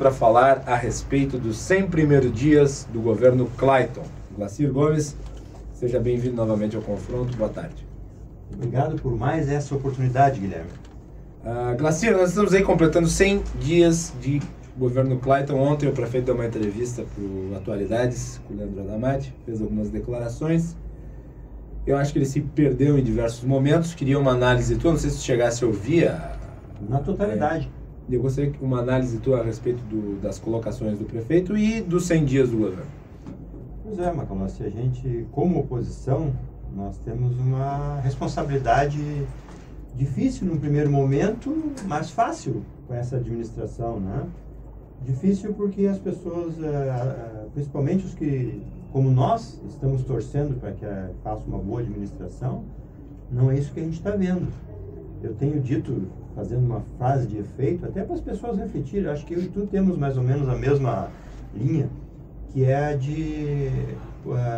para falar a respeito dos 100 primeiros dias do governo Clayton. Glacir Gomes, seja bem-vindo novamente ao Confronto. Boa tarde. Obrigado por mais essa oportunidade, Guilherme. Glacir, nós estamos aí completando 100 dias de governo Clayton. Ontem o prefeito deu uma entrevista para o Atualidades, com o Leandro Adamati, fez algumas declarações. Eu acho que ele se perdeu em diversos momentos. Queria uma análise tua, não sei se tu chegasse a ouvir. Na totalidade. Eu gostaria de uma análise tua a respeito das colocações do prefeito e dos 100 dias do governo. Pois é, Macalossi, a gente, como oposição, nós temos uma responsabilidade difícil no primeiro momento, mas fácil com essa administração, né? Difícil porque as pessoas, principalmente os que, como nós, estamos torcendo para que faça uma boa administração, não é isso que a gente está vendo. Eu tenho dito, fazendo uma frase de efeito, até para as pessoas refletirem, acho que eu e tu temos mais ou menos a mesma linha, que é a de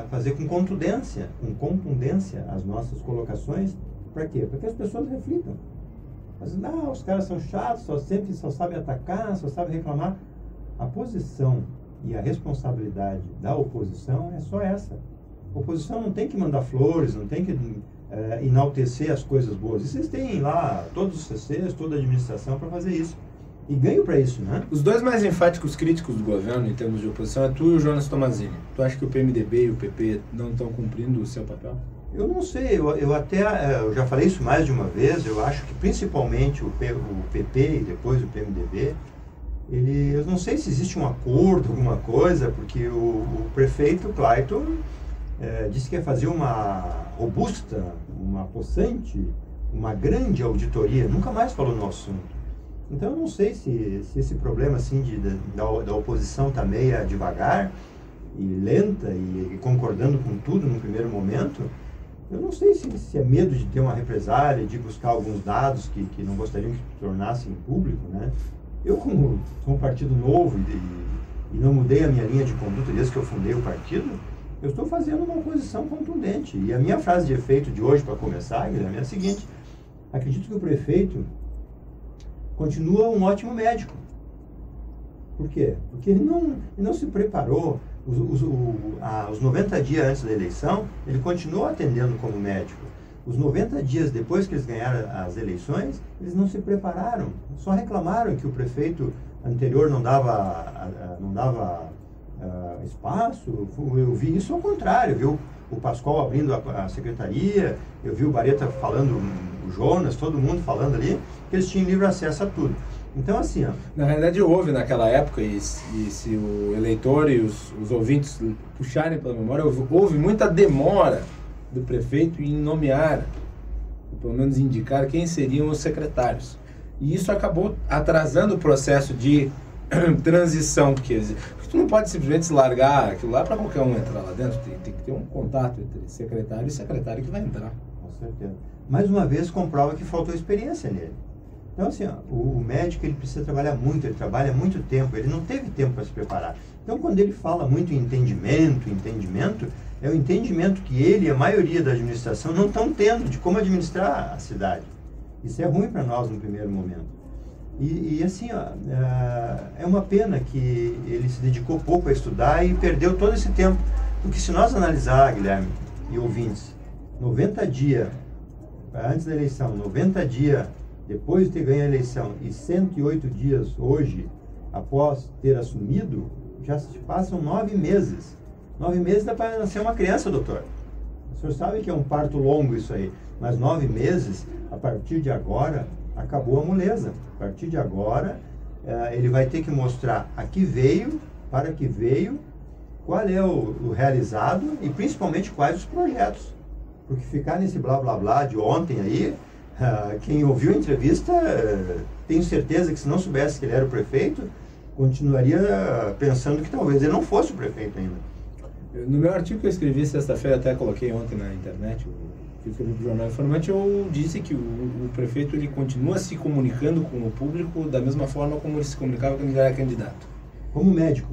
fazer com contundência as nossas colocações. Para quê? Para que as pessoas reflitam. Mas não, os caras são chatos, só sabem atacar, só sabem reclamar. A posição e a responsabilidade da oposição é só essa. A oposição não tem que mandar flores, não tem que enaltecer as coisas boas. E vocês têm lá todos os CCs, toda a administração para fazer isso. E ganho para isso, né? Os dois mais enfáticos críticos do governo em termos de oposição é tu e o Jonas Tomazini. Tu acha que o PMDB e o PP não estão cumprindo o seu papel? Eu não sei, eu já falei isso mais de uma vez. Eu acho que principalmente o PP e depois o PMDB, eu não sei se existe um acordo, alguma coisa, porque o prefeito Clayton disse que ia fazer uma robusta, uma possante, uma grande auditoria, nunca mais falou no assunto. Então eu não sei se esse problema assim da oposição está meio devagar e lenta e concordando com tudo no primeiro momento. Eu não sei se é medo de ter uma represália, de buscar alguns dados que não gostariam que tornassem público, né? Eu, como sou um partido novo e não mudei a minha linha de conduta desde que eu fundei o partido, eu estou fazendo uma oposição contundente. E a minha frase de efeito de hoje, para começar, Guilherme, é a seguinte: acredito que o prefeito continua um ótimo médico. Por quê? Porque ele não se preparou. Os 90 dias antes da eleição, ele continuou atendendo como médico. Os 90 dias depois que eles ganharam as eleições, eles não se prepararam. Só reclamaram que o prefeito anterior não dava espaço. Eu vi isso ao contrário, viu? O Pascoal abrindo a secretaria, eu vi o Bareta falando, o Jonas, todo mundo falando ali, que eles tinham livre acesso a tudo. Então, assim, na realidade houve naquela época, e se o eleitor e os ouvintes puxarem pela memória, houve muita demora do prefeito em nomear, ou pelo menos indicar quem seriam os secretários. E isso acabou atrasando o processo de transição, porque tu não pode simplesmente se largar aquilo lá para qualquer um entrar lá dentro, tem que ter um contato entre secretário e secretário que vai entrar. Com certeza. Mais uma vez comprova que faltou experiência nele. Então, assim, o médico ele precisa trabalhar muito, ele trabalha muito tempo, ele não teve tempo para se preparar. Então, quando ele fala muito em entendimento, é o entendimento que ele e a maioria da administração não estão tendo de como administrar a cidade. Isso é ruim para nós no primeiro momento. E assim, é uma pena que ele se dedicou pouco a estudar e perdeu todo esse tempo. Porque se nós analisar, Guilherme e ouvintes, 90 dias antes da eleição, 90 dias depois de ter ganho a eleição e 108 dias hoje, após ter assumido, já se passam 9 meses. 9 meses dá para nascer uma criança, doutor. O senhor sabe que é um parto longo isso aí, mas 9 meses, a partir de agora, acabou a moleza. A partir de agora, ele vai ter que mostrar a que veio, para que veio, qual é o realizado e principalmente quais os projetos. Porque ficar nesse blá blá blá de ontem aí, quem ouviu a entrevista, tenho certeza que se não soubesse que ele era o prefeito, continuaria pensando que talvez ele não fosse o prefeito ainda. No meu artigo que eu escrevi sexta-feira, até coloquei ontem na internet, que eu escrevi para o Jornal Informante, eu disse que o prefeito ele continua se comunicando com o público da mesma forma como ele se comunicava quando ele era candidato. Como médico.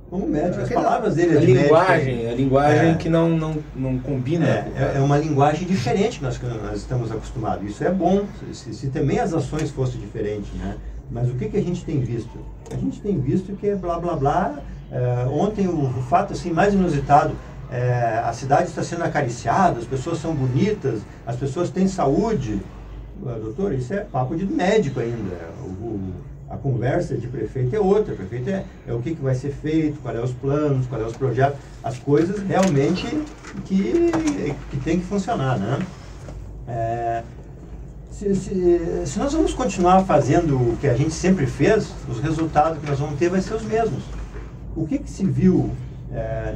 Como médico. As palavras dele a linguagem que não combina. É uma linguagem diferente que nós estamos acostumados. Isso é bom, se também as ações fossem diferentes, né? Mas o que a gente tem visto? a gente tem visto que é blá blá blá. Ontem o fato assim, mais inusitado, a cidade está sendo acariciada, as pessoas são bonitas, as pessoas têm saúde. Doutor, isso é papo de médico ainda. A conversa de prefeito é outra. Prefeito é o que vai ser feito, quais são os planos, quais são os projetos, as coisas realmente que tem que funcionar, né? Se nós vamos continuar fazendo o que a gente sempre fez, os resultados que nós vamos ter vai ser os mesmos. O que se viu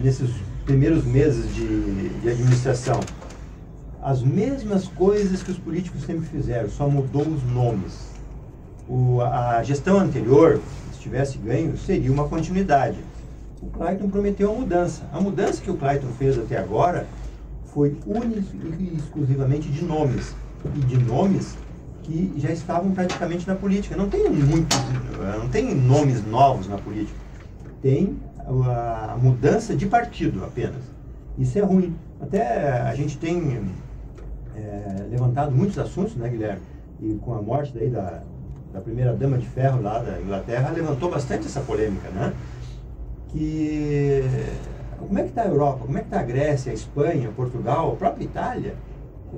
nesses primeiros meses de administração? As mesmas coisas que os políticos sempre fizeram, só mudou os nomes. A gestão anterior, se tivesse ganho, seria uma continuidade. O Clayton prometeu a mudança. A mudança que o Clayton fez até agora foi única e exclusivamente de nomes. E de nomes que já estavam praticamente na política. Não tem nomes novos na política. Tem a mudança de partido apenas. Isso é ruim. Até a gente tem levantado muitos assuntos, né, Guilherme? E com a morte daí da primeira dama de ferro lá da Inglaterra, levantou bastante essa polêmica, né? Como é que está a Europa? Como é que está a Grécia, a Espanha, Portugal, a própria Itália?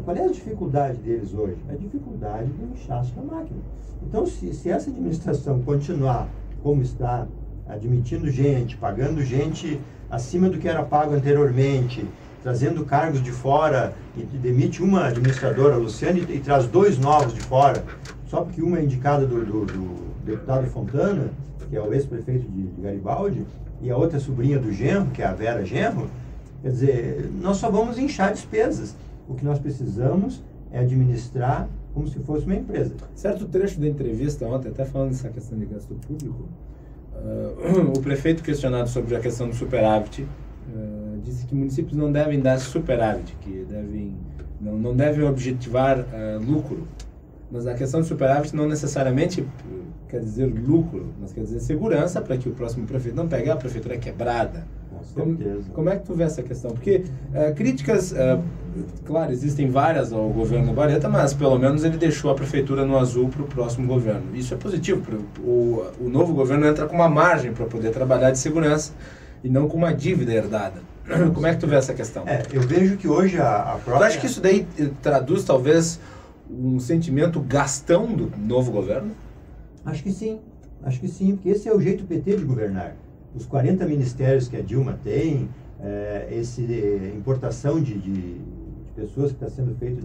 Qual é a dificuldade deles hoje? A dificuldade do inchaço da máquina. Então, se essa administração continuar como está, admitindo gente, pagando gente acima do que era pago anteriormente, trazendo cargos de fora, e demite uma administradora, a Luciane, e traz 2 novos de fora, só porque uma é indicada do deputado Fontana, que é o ex-prefeito de Garibaldi, e a outra é sobrinha do Genro, que é a Vera Genro. Quer dizer, nós só vamos inchar despesas. O que nós precisamos é administrar como se fosse uma empresa. Certo trecho da entrevista ontem, até falando dessa questão de gasto público, o prefeito questionado sobre a questão do superávit, disse que municípios não devem dar superávit, que não devem objetivar lucro. Mas a questão do superávit não necessariamente quer dizer lucro, mas quer dizer segurança para que o próximo prefeito não pegue a prefeitura quebrada. Com certeza. Como é que tu vê essa questão? Porque críticas, claro, existem várias ao governo Bareta, mas pelo menos ele deixou a prefeitura no azul para o próximo governo. Isso é positivo. O novo governo entra com uma margem para poder trabalhar de segurança e não com uma dívida herdada. Como é que tu vê essa questão? Eu vejo que hoje a própria... Tu acha que isso daí traduz talvez um sentimento gastão do novo governo? Acho que sim, porque esse é o jeito PT de governar. Os 40 ministérios que a Dilma tem, essa importação de pessoas que está sendo feito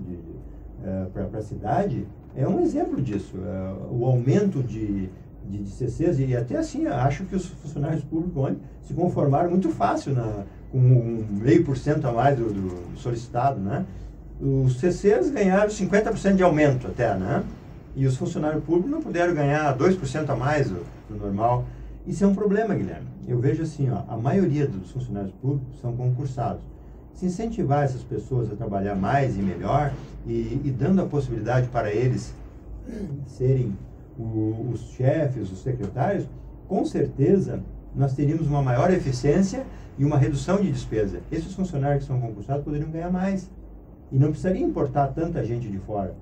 para a cidade, é um exemplo disso. O aumento de CCs, e até assim, acho que os funcionários públicos se conformaram muito fácil com 0,5% a mais do solicitado, né? Os CCs ganharam 50% de aumento até, né? E os funcionários públicos não puderam ganhar 2% a mais do normal. Isso é um problema, Guilherme. Eu vejo assim, a maioria dos funcionários públicos são concursados. Se incentivar essas pessoas a trabalhar mais e melhor e dando a possibilidade para eles serem os chefes, os secretários, com certeza nós teríamos uma maior eficiência e uma redução de despesa. Esses funcionários que são concursados poderiam ganhar mais. E não precisaria importar tanta gente de fora.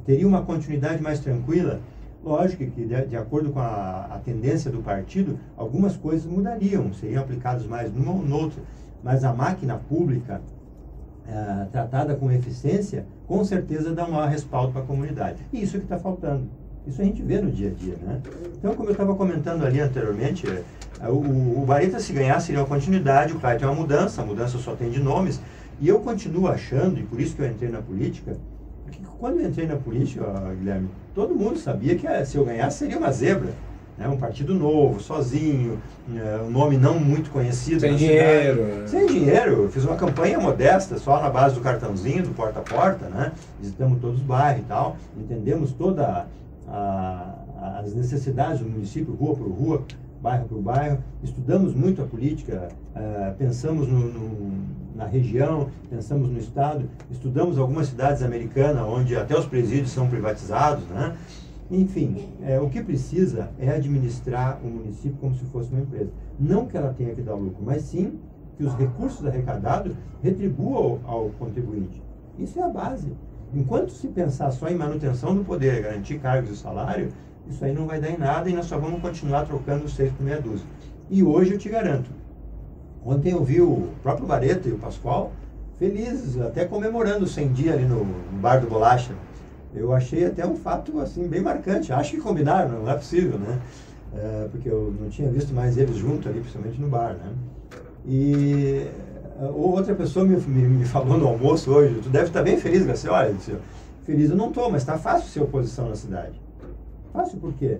Teria uma continuidade mais tranquila. Lógico que, de acordo com a tendência do partido, algumas coisas mudariam, seriam aplicadas mais numa ou noutra. Mas a máquina pública, tratada com eficiência, com certeza dá um maior respaldo para a comunidade. E isso que está faltando. Isso a gente vê no dia a dia, né? Então, como eu estava comentando ali anteriormente, o Bareta, se ganhar, seria uma continuidade, o Clayton é uma mudança, a mudança só tem de nomes. E eu continuo achando, e por isso que eu entrei na política, que quando eu entrei na política, Guilherme, todo mundo sabia que se eu ganhasse seria uma zebra. Né? Um partido novo, sozinho, um nome não muito conhecido. Sem dinheiro. Sem dinheiro. Eu fiz uma campanha modesta, só na base do cartãozinho, do porta a porta, né? Visitamos todos os bairros e tal, entendemos todas as necessidades do município, rua por rua, bairro por bairro, estudamos muito a política, pensamos na região, pensamos no estado, estudamos algumas cidades americanas onde até os presídios são privatizados, né? Enfim, o que precisa é administrar o município como se fosse uma empresa. Não que ela tenha que dar lucro, mas sim que os recursos arrecadados retribuam ao contribuinte. Isso é a base. Enquanto se pensar só em manutenção do poder, garantir cargos e salário, isso aí não vai dar em nada e nós só vamos continuar trocando 6 por meia dúzia. E hoje eu te garanto, ontem eu vi o próprio Barreto e o Pascoal felizes, até comemorando o 100 dias ali no bar do Bolacha. Eu achei até um fato assim bem marcante. Acho que combinaram, não é possível, né? Porque eu não tinha visto mais eles juntos ali, principalmente no bar, né? E outra pessoa me falou no almoço hoje, tu deve estar bem feliz, Garcia. Olha, eu disse, feliz eu não estou, mas está fácil ser oposição na cidade. Fácil por quê?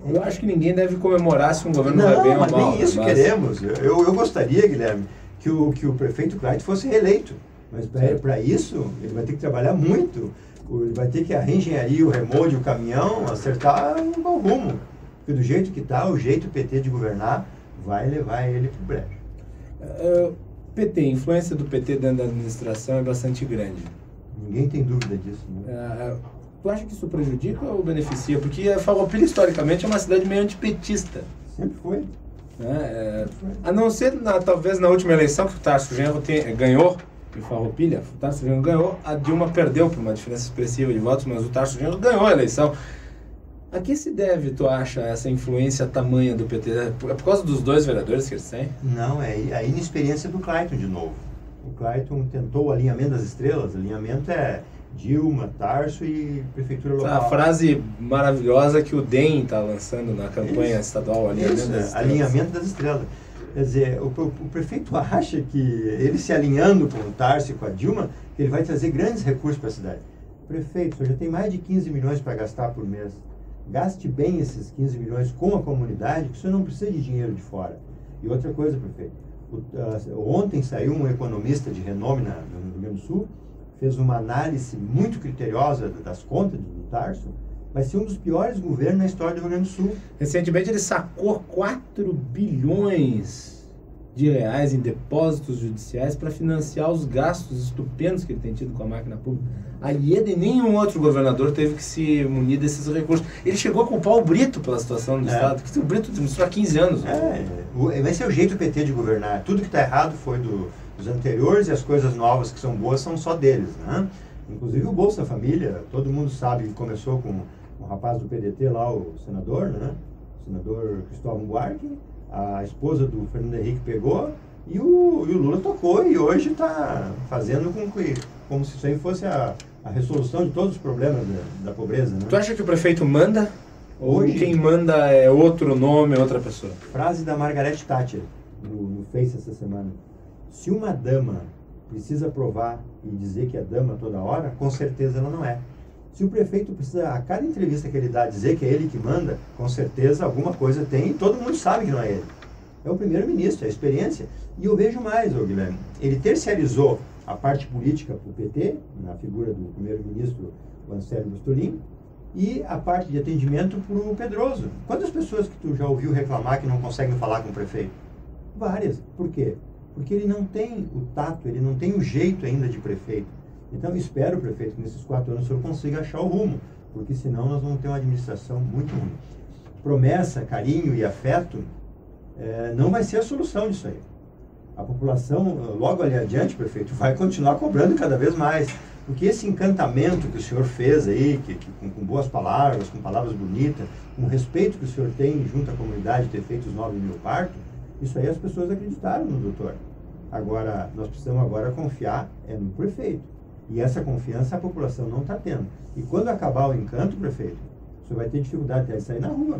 Eu acho que ninguém deve comemorar se um governo vai bem ou mal. Não, mas nem isso queremos. Eu gostaria, Guilherme, que o prefeito Clayton fosse reeleito. Mas para isso, ele vai ter que trabalhar muito. Ele vai ter que a reengenharia, o remolde, o caminhão, acertar um bom rumo. Porque do jeito que está, o jeito PT de governar vai levar ele para o brejo. PT, a influência do PT dentro da administração é bastante grande. Ninguém tem dúvida disso, né? Tu acha que isso prejudica ou beneficia? Porque a Farroupilha, historicamente, é uma cidade meio antipetista. Sempre foi. A não ser, talvez, na última eleição que o Tarso Genro ganhou, em Farroupilha, o Tarso Genro ganhou, a Dilma perdeu por uma diferença expressiva de votos, mas o Tarso Genro ganhou a eleição. A que se deve, tu acha, essa influência tamanha do PT? É por causa dos 2 vereadores que eles têm? Não, é a inexperiência do Clayton de novo. O Clayton tentou o alinhamento das estrelas. O alinhamento é Dilma, Tarso e Prefeitura Local. A frase maravilhosa que o DEM está lançando na campanha estadual, alinhamento das estrelas. Alinhamento das estrelas. Quer dizer, o prefeito acha que ele se alinhando com o Tarso e com a Dilma, que ele vai trazer grandes recursos para a cidade. Prefeito, o senhor já tem mais de 15 milhões para gastar por mês. Gaste bem esses 15 milhões com a comunidade, que o senhor não precisa de dinheiro de fora. E outra coisa, prefeito, ontem saiu um economista de renome no Rio Grande do Sul, fez uma análise muito criteriosa das contas do Tarso. Vai ser um dos piores governos na história do Rio Grande do Sul. Recentemente ele sacou 4 bilhões de reais em depósitos judiciais para financiar os gastos estupendos que ele tem tido com a máquina pública. A IEDA e nenhum outro governador teve que se munir desses recursos. Ele chegou a culpar o Brito pela situação do Estado, que o Brito demonstrou há 15 anos. Vai ser o jeito do PT de governar. Tudo que está errado foi dos anteriores e as coisas novas que são boas são só deles, né? Inclusive o Bolsa Família, todo mundo sabe que começou com o rapaz do PDT lá, o senador, né? O senador Cristóvão Buarque, a esposa do Fernando Henrique pegou e o Lula tocou e hoje está fazendo como se isso aí fosse a resolução de todos os problemas da pobreza, né? Tu acha que o prefeito manda? Ou quem manda é outro nome, outra pessoa? Frase da Margaret Thatcher no Face essa semana. Se uma dama precisa provar e dizer que é dama toda hora, com certeza ela não é. Se o prefeito precisa, a cada entrevista que ele dá, dizer que é ele que manda, com certeza alguma coisa tem e todo mundo sabe que não é ele. É o primeiro-ministro, é a experiência. E eu vejo mais, Guilherme, ele terceirizou a parte política para o PT, na figura do primeiro-ministro Anselmo Bustolin, e a parte de atendimento para o Pedroso. Quantas pessoas que tu já ouviu reclamar que não conseguem falar com o prefeito? Várias. Por quê? Porque ele não tem o tato, ele não tem o jeito ainda de prefeito. Então, espero, prefeito, que nesses 4 anos o senhor consiga achar o rumo, porque senão nós vamos ter uma administração muito ruim. Promessa, carinho e afeto não vai ser a solução disso aí. A população, logo ali adiante, prefeito, vai continuar cobrando cada vez mais. Porque esse encantamento que o senhor fez aí, com boas palavras, com palavras bonitas, com o respeito que o senhor tem junto à comunidade de ter feito os 9 mil partos, isso aí as pessoas acreditaram no doutor. Agora, nós precisamos agora confiar no prefeito. E essa confiança a população não está tendo. E quando acabar o encanto, prefeito, o senhor vai ter dificuldade de sair na rua,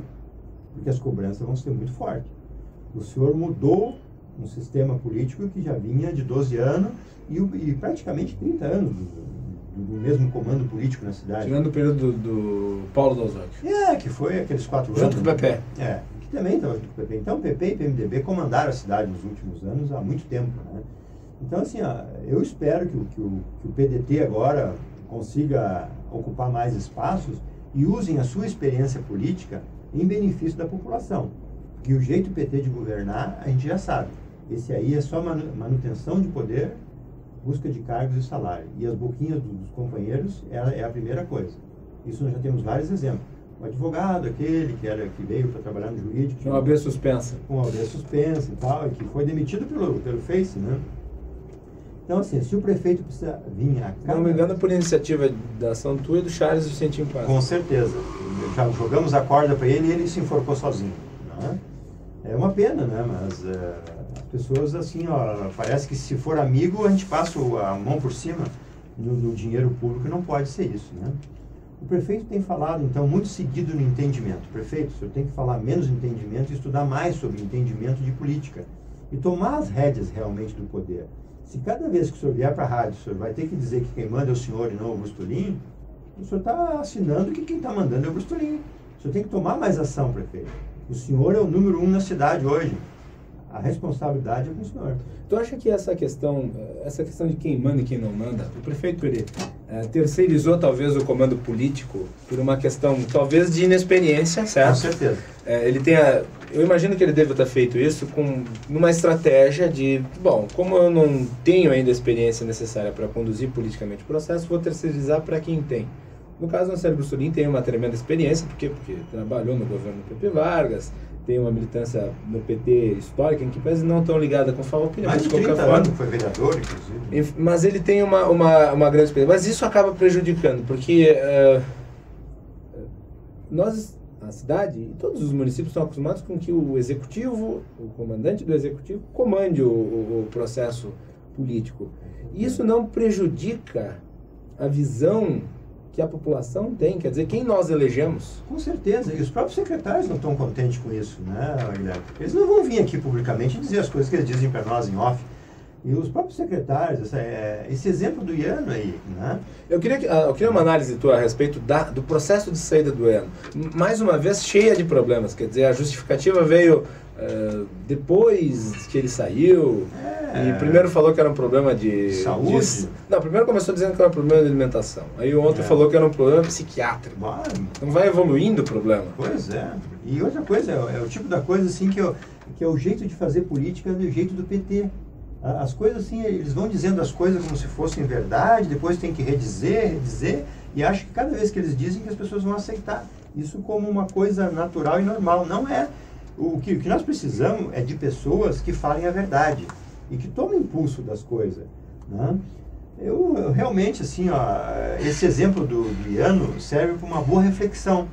porque as cobranças vão ser muito fortes. O senhor mudou um sistema político que já vinha de 12 anos e praticamente 30 anos do mesmo comando político na cidade. Tirando o período do Paulo Dalzotto. Que foi aqueles 4 anos. Junto com o PP. Que também estava junto com o PP. Então, o PP e o PMDB comandaram a cidade nos últimos anos há muito tempo, né? Então, assim, eu espero que o PDT agora consiga ocupar mais espaços e usem a sua experiência política em benefício da população. Porque o jeito do PT de governar, a gente já sabe. Esse aí é só manutenção de poder, busca de cargos e salário. E as boquinhas dos companheiros é a primeira coisa. Isso nós já temos vários exemplos. O advogado, aquele que veio para trabalhar no jurídico. Com OAB suspensa. Com OAB suspensa e tal, e que foi demitido pelo Face, né? Então, assim, se o prefeito precisa vir a cada... Se não me engano, por iniciativa da ação tua e do Charles Vicentinho Paz. Com certeza. já jogamos a corda para ele e ele se enforcou sozinho. Né? É uma pena, né? Mas as pessoas, assim, ó, parece que se for amigo, a gente passa a mão por cima no dinheiro público, e não pode ser isso, né? O prefeito tem falado, então, muito seguido no entendimento. Prefeito, o senhor tem que falar menos entendimento e estudar mais sobre entendimento de política. E tomar as rédeas realmente do poder. Se cada vez que o senhor vier para a rádio, o senhor vai ter que dizer que quem manda é o senhor e não o Brustolin, o senhor está assinando que quem está mandando é o Brustolin. O senhor tem que tomar mais ação, prefeito. O senhor é o número 1 na cidade hoje. A responsabilidade é com o senhor. Tu acha que essa questão de quem manda e quem não manda, o prefeito ele terceirizou talvez o comando político por uma questão talvez de inexperiência, certo? Com certeza. Eu imagino que ele deve ter feito isso numa estratégia de, bom, como eu não tenho ainda a experiência necessária para conduzir politicamente o processo, vou terceirizar para quem tem. No caso, o Marcelo Brustolin tem uma tremenda experiência, porque trabalhou no governo do PP Vargas, tem uma militância no PT histórica, em que pese não tão ligada com Farroupilha, mais de 30 anos, foi vereador, inclusive. Mas ele tem uma grande experiência. Mas isso acaba prejudicando, porque a cidade e todos os municípios estão acostumados com que o executivo, o comandante do executivo, comande o processo político. E isso não prejudica a visão que a população tem, quer dizer, quem nós elegemos. Com certeza, e os próprios secretários não estão contentes com isso, né, Guilherme? Eles não vão vir aqui publicamente dizer as coisas que eles dizem para nós em off. E os próprios secretários, esse exemplo do Iano aí, né? Eu queria uma análise tua a respeito do processo de saída do Iano. Mais uma vez, cheia de problemas, quer dizer, a justificativa veio depois que ele saiu, e primeiro falou que era um problema de saúde? Não, primeiro começou dizendo que era um problema de alimentação. Aí ontem falou que era um problema psiquiátrico. Então vai evoluindo o problema. Pois é. E outra coisa, é o tipo da coisa assim que é o jeito de fazer política do jeito do PT. As coisas assim, eles vão dizendo as coisas como se fossem verdade, depois tem que redizer, e acho que cada vez que eles dizem que as pessoas vão aceitar isso como uma coisa natural e normal. Não é. O que nós precisamos é de pessoas que falem a verdade e que tomem impulso das coisas, né? Eu realmente, assim, esse exemplo do Iano serve para uma boa reflexão,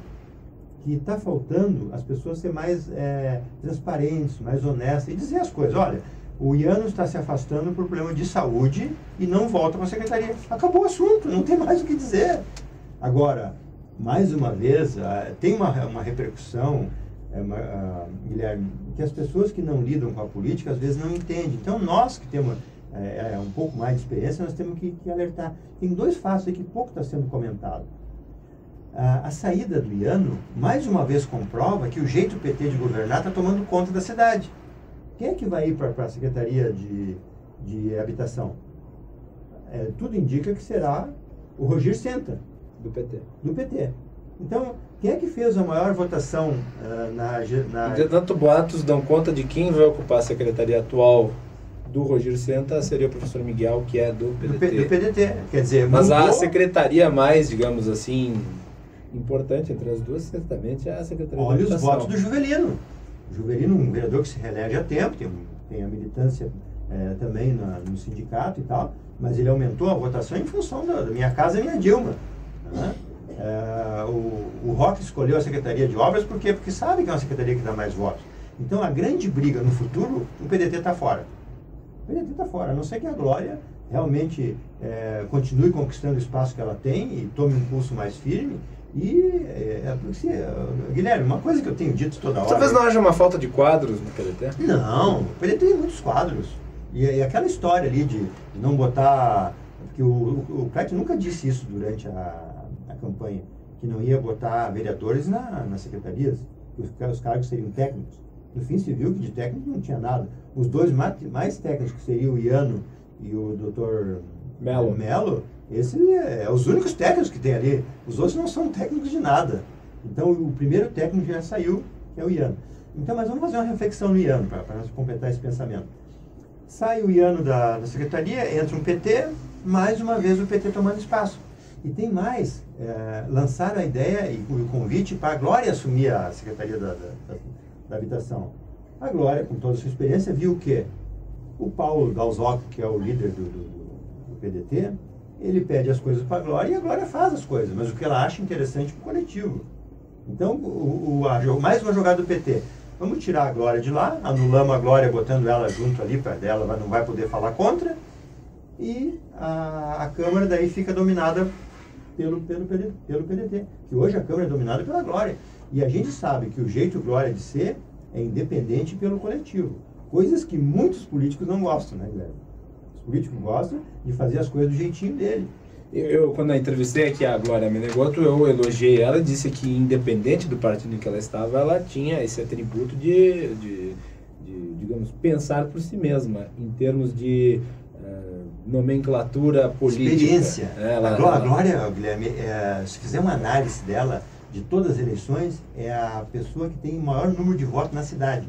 que está faltando as pessoas ser mais transparentes, mais honestas e dizer as coisas. Olha, o Iano está se afastando por problema de saúde e não volta para a secretaria. Acabou o assunto, não tem mais o que dizer. Agora, mais uma vez, tem uma repercussão, Guilherme, que as pessoas que não lidam com a política às vezes não entendem. Então nós que temos um pouco mais de experiência, nós temos que alertar. Tem dois fatos aí que pouco está sendo comentado. A saída do Iano, mais uma vez, comprova que o jeito PT de governar está tomando conta da cidade. Quem é que vai ir para a Secretaria de Habitação? Tudo indica que será o Rogir Senta, do PT. Então, quem é que fez a maior votação Tanto boatos dão conta de quem vai ocupar a secretaria atual do Rogir Senta seria o professor Miguel, que é do PDT. Do PDT, quer dizer... Mas a secretaria mais, digamos assim, importante entre as duas, certamente é a Secretaria Olha da Habitação. Olha os votos do Juvelino. O Juvelino, um vereador que se reelege há tempo, tem a militância também no sindicato e tal, mas ele aumentou a votação em função da Minha Casa Minha Dilma, né? O Roque escolheu a Secretaria de Obras por quê? Porque sabe que é uma secretaria que dá mais votos. Então a grande briga no futuro, o PDT está fora. O PDT está fora, a não ser que a Glória realmente continue conquistando o espaço que ela tem e tome um pulso mais firme. Guilherme, uma coisa que eu tenho dito toda hora... Talvez não haja uma falta de quadros no PDT? Não, o PDT tem muitos quadros. E aquela história ali de não botar... Porque o Cleiton nunca disse isso durante a campanha, que não ia botar vereadores nas secretarias, os cargos seriam técnicos. No fim se viu que de técnico não tinha nada. Os dois mais técnicos, que seriam o Iano e o Dr. Melo, esses os únicos técnicos que tem ali. Os outros não são técnicos de nada. Então o primeiro técnico já saiu, que é o Iano. Então, mas vamos fazer uma reflexão no Iano, para nós completar esse pensamento. Sai o Iano da secretaria, entra um PT, mais uma vez o PT tomando espaço. E tem mais, lançaram a ideia e o convite para a Glória assumir a Secretaria da Habitação. A Glória, com toda a sua experiência, viu o quê? O Paulo Galzotto, que é o líder do PDT, ele pede as coisas para a Glória e a Glória faz as coisas, mas o que ela acha interessante para o coletivo. Então, mais uma jogada do PT. Vamos tirar a Glória de lá, anulamos a Glória botando ela junto ali, para dela, ela não vai poder falar contra, e a Câmara daí fica dominada pelo PDT, que hoje a Câmara é dominada pela Glória. E a gente sabe que o jeito Glória de ser é independente pelo coletivo. Coisas que muitos políticos não gostam, né, Guilherme? Os políticos gostam de fazer as coisas do jeitinho dele. Quando eu entrevistei aqui a Glória Menegotto, eu elogiei ela, disse que independente do partido em que ela estava, ela tinha esse atributo de digamos, pensar por si mesma, em termos de nomenclatura política. Experiência. A Glória, Guilherme, se fizer uma análise dela, de todas as eleições, é a pessoa que tem o maior número de votos na cidade.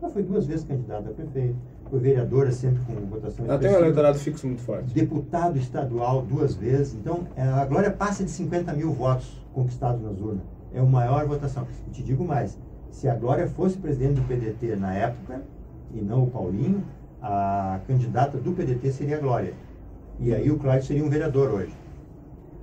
Ela foi 2 vezes candidata a prefeito, foi vereadora sempre com votação expressiva. Ela tem um eleitorado fixo muito forte. Deputado estadual 2 vezes. Então, a Glória passa de 50 mil votos conquistados nas urnas. É a maior votação. E te digo mais, se a Glória fosse presidente do PDT na época, e não o Paulinho, a candidata do PDT seria a Glória. E aí o Cláudio seria um vereador hoje.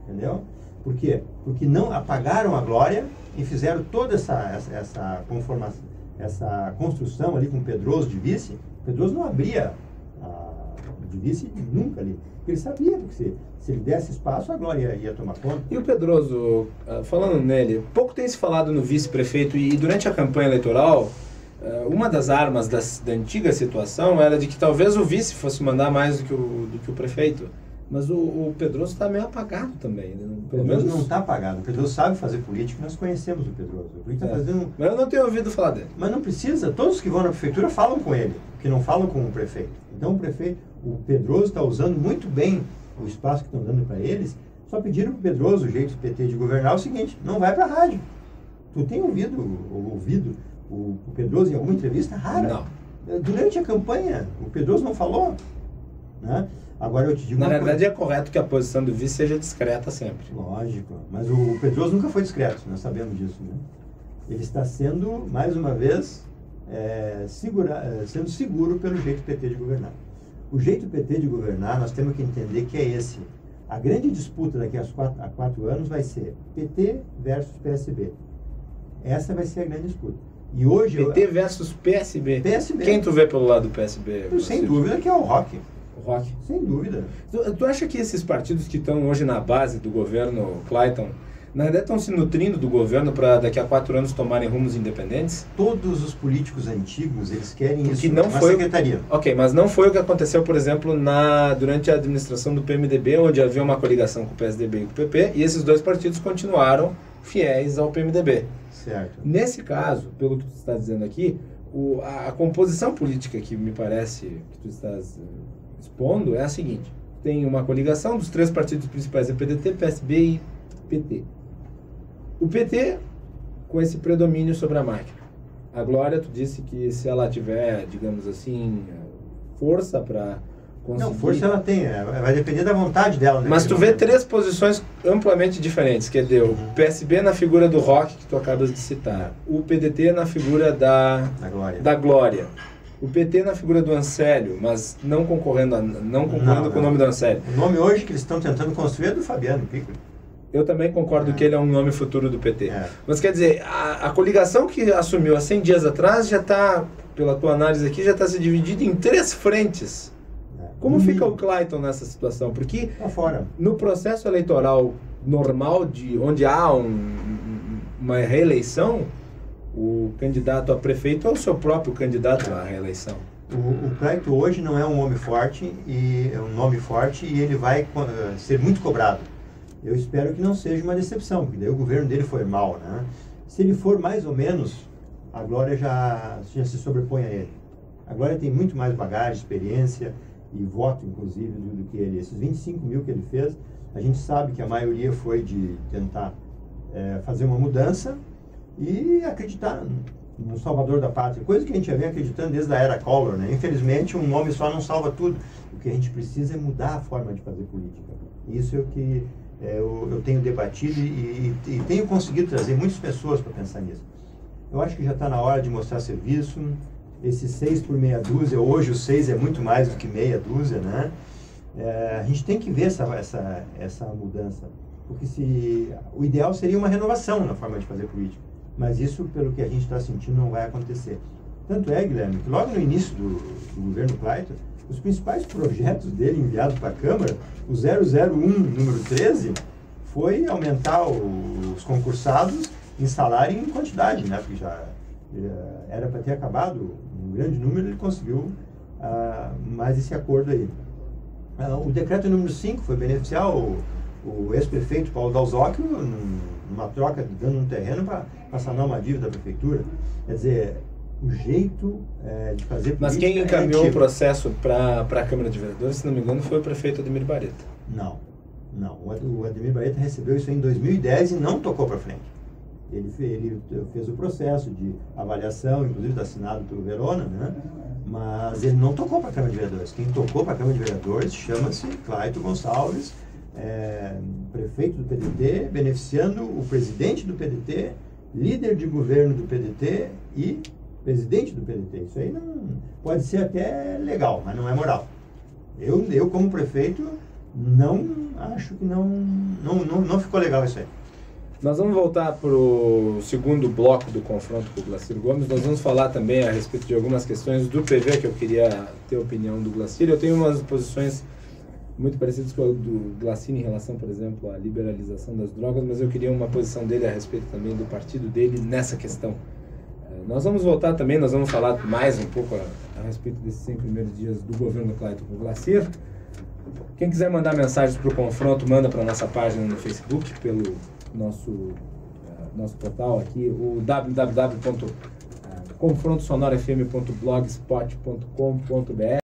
Entendeu? Por quê? Porque não apagaram a Glória e fizeram toda essa conformação, essa construção ali com o Pedroso de vice. O Pedroso não abria de vice nunca ali. Porque ele sabia que se ele desse espaço, a Glória ia tomar conta. E o Pedroso, falando nele, pouco tem se falado no vice-prefeito e durante a campanha eleitoral, uma das armas da antiga situação era de que talvez o vice fosse mandar mais do que o prefeito. Mas o Pedroso está meio apagado também. Né? O Pedroso não está apagado. O Pedroso sabe fazer política, nós conhecemos o Pedroso. Mas eu não tenho ouvido falar dele. Mas não precisa. Todos que vão na prefeitura falam com ele, que não falam com o prefeito. Então o Pedroso está usando muito bem o espaço que estão dando para eles. Só pediram para o Pedroso, o jeito do PT de governar, é o seguinte: não vai para a rádio. Tu tem ouvido o Pedroso em alguma entrevista? Rara. Não. Durante a campanha, o Pedroso não falou, né? Agora eu te digo na verdade, é correto que a posição do vice seja discreta sempre. Lógico, mas o Pedroso nunca foi discreto, nós sabemos disso, né? Ele está sendo, mais uma vez, sendo seguro pelo jeito PT de governar. O jeito PT de governar, nós temos que entender que é esse. A grande disputa daqui a 4 anos vai ser PT versus PSB. Essa vai ser a grande disputa. E hoje PT versus PSB. PSB. Quem tu vê pelo lado do PSB? Sem dúvida que é o Rock. O Rock? Sem dúvida. Tu acha que esses partidos que estão hoje na base do governo Clayton, na verdade estão se nutrindo do governo para daqui a 4 anos tomarem rumos independentes? Todos os políticos antigos, eles querem porque isso não na foi secretaria. Ok, mas não foi o que aconteceu, por exemplo, durante a administração do PMDB, onde havia uma coligação com o PSDB e com o PP, e esses 2 partidos continuaram fiéis ao PMDB. Certo. Nesse caso, pelo que tu está dizendo aqui, a composição política que me parece que tu estás expondo é a seguinte: tem uma coligação dos 3 partidos principais, PDT, PSB e PT. O PT com esse predomínio sobre a máquina. A Glória, tu disse que se ela tiver, digamos assim, força para conseguir... Não, força ela tem, vai depender da vontade dela. Né? Mas tu vê 3 posições amplamente diferentes, quer dizer, o PSB na figura do Rock, que tu acabas de citar, o PDT na figura da Glória. O PT na figura do Ancélio, mas não concorrendo com o nome do Ancélio. O nome hoje que eles estão tentando construir é do Fabiano Piccoli. Eu também concordo que ele é um nome futuro do PT. Mas quer dizer, a coligação que assumiu há 100 dias atrás já está, pela tua análise aqui, já está se dividida em 3 frentes. Como fica o Clayton nessa situação? Porque no processo eleitoral normal, onde há uma reeleição, o candidato a prefeito é o seu próprio candidato à reeleição. O Clayton hoje não é um homem forte, e é um nome forte, e ele vai ser muito cobrado. Eu espero que não seja uma decepção, porque daí o governo dele foi mal, né? Se ele for mais ou menos, a Glória já se sobrepõe a ele. A Glória tem muito mais bagagem, experiência e voto, inclusive, do que ele. Esses 25 mil que ele fez, a gente sabe que a maioria foi de tentar fazer uma mudança e acreditar no salvador da pátria, coisa que a gente já vem acreditando desde a era Collor, né? Infelizmente, um nome só não salva tudo. O que a gente precisa é mudar a forma de fazer política. Isso é o que eu tenho debatido e tenho conseguido trazer muitas pessoas para pensar nisso. Eu acho que já está na hora de mostrar serviço. Esses 6 por meia dúzia, hoje o 6 é muito mais do que meia dúzia, né? A gente tem que ver essa mudança. Porque o ideal seria uma renovação na forma de fazer política. Mas isso, pelo que a gente está sentindo, não vai acontecer. Tanto é, Guilherme, que logo no início do governo Clayton, os principais projetos dele enviados para a Câmara, o 001, número 13, foi aumentar os concursados em salário e em quantidade, né? Porque já era para ter acabado um grande número, ele conseguiu mais esse acordo aí. O decreto número 5 foi beneficiar o ex-prefeito Paulo Dalzocchio numa troca, dando um terreno para sanar uma dívida da prefeitura. Quer dizer, o jeito de fazer política. Mas quem encaminhou o processo para a Câmara de Vereadores, se não me engano, foi o prefeito Ademir Bareta. Não. O Ademir Bareta recebeu isso em 2010 e não tocou para frente. Ele fez o processo de avaliação, inclusive assinado pelo Verona, né? Mas ele não tocou para a Câmara de Vereadores. Quem tocou para a Câmara de Vereadores chama-se Clayton Gonçalves, prefeito do PDT, beneficiando o presidente do PDT, líder de governo do PDT e presidente do PDT. Isso aí não pode ser até legal, mas não é moral. Eu como prefeito, acho que não ficou legal isso aí. Nós vamos voltar para o segundo bloco do confronto com o Glacir Gomes. Nós vamos falar também a respeito de algumas questões do PV, que eu queria ter a opinião do Glacir. Eu tenho umas posições muito parecidas com a do Glacir em relação, por exemplo, à liberalização das drogas, mas eu queria uma posição dele a respeito também do partido dele nessa questão. Nós vamos voltar também, nós vamos falar mais um pouco a respeito desses 100 primeiros dias do governo Clayton com o Glacir. Quem quiser mandar mensagens para o confronto, manda para a nossa página no Facebook, pelo nosso portal aqui, o www.confrontosonorafm.blogspot.com.br.